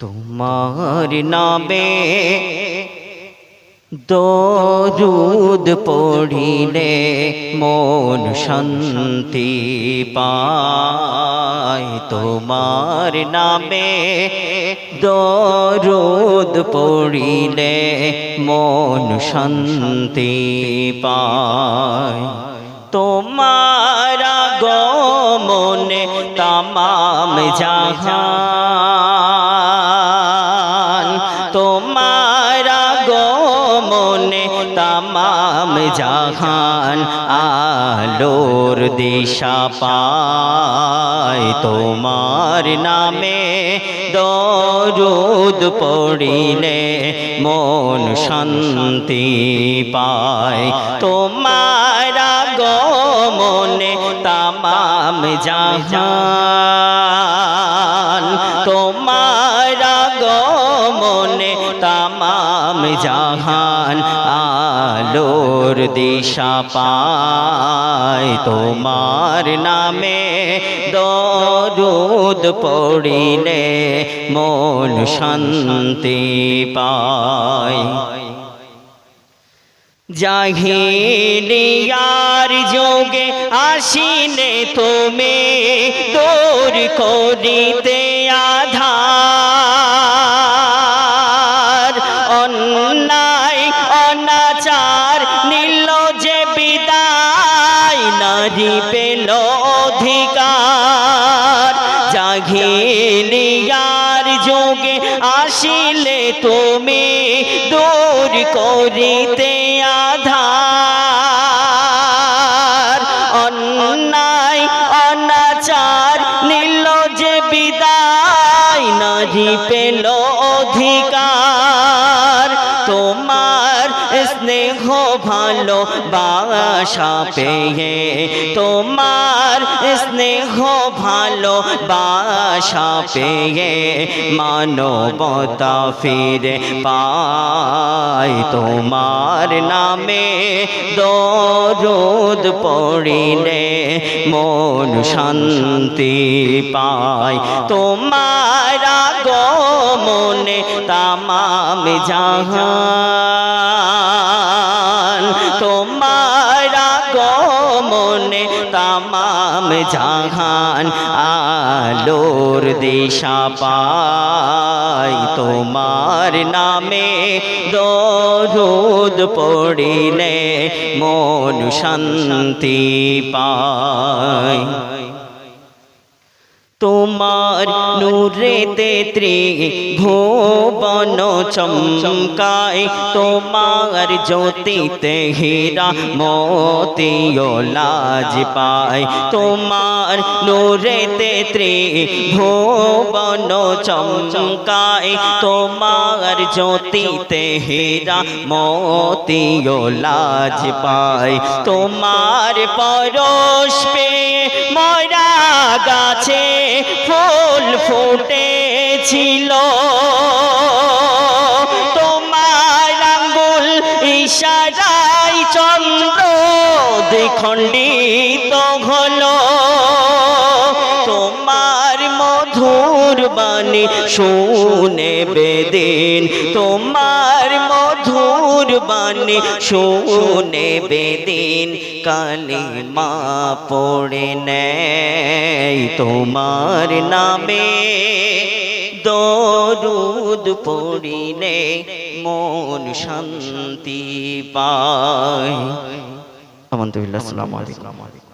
তোমার নামে দরুদ পড়িলে মন শান্তি পায়। তোমার নামে দরুদ পড়িলে মন শান্তি পায়। তোমার আগমনে তামাম জাহান, তোমার আগমনে তামাম জাহান আলোর দিশা পায়। তোমার নামে দরুদ পড়িলে মন শান্তি পায়। তোমার আগমনে তামাম জাহান, তোমার আগমনে তামাম জাহান আলোর দিশা পায়। তোমার নামে দরুদ পড়িলে মন শান্তি পায়। জাহিলিয়ার যোগে আসিলে তুমি দূর করিতে আধার, অন্যায় অনাচার নিল যে বিদায়, নারী পেল অধিকার। জাহিলিয়ার যোগে আসিলে তুমি দূর করিতে আধার, অন্যায় অনাচার নিল যে বিদায়, নারী পেল অধিকার। তোমার স্নেহ ভালোবাসা পেয়ে, তোমার স্নেহ ভালোবাসা পেয়ে মানবতা ফিরে পায়। তোমার নামে দরুদ পড়িলে মন শান্তি পায়। তোমার আগমনে তামাম জাহান, তোমার আগমনে তামাম জাহান আলোর দিশা পায়। তোমার নামে দরুদ পড়িলে মন শান্তি পায়। তোমার নূরেতে ত্রিভুবন চমকায়, তোমার জ্যোতিতে হীরা মোতি ও লাজ পায়। তোমার নূরেতে ত্রিভুবন চমকায়, তোমার জ্যোতিতে হীরা মোতি ও লাজ পায়। তোমার পরশ পেয়ে মরা গাছে ফুল ফুটেছিল, তোমার আঙ্গুল ইশারায় চন্দ্র দ্বিখণ্ডিত হলো। তোমার মধুর বাণী শুনে বেদিন, তোমার মধুর বাণী শুনে বেদিন কালিমা পড়ে নেয়। তোমার নামে দরুদ পড়িলে মন শান্তি পায়। আলহামদুলিল্লাহ, আসসালামু আলাইকুম।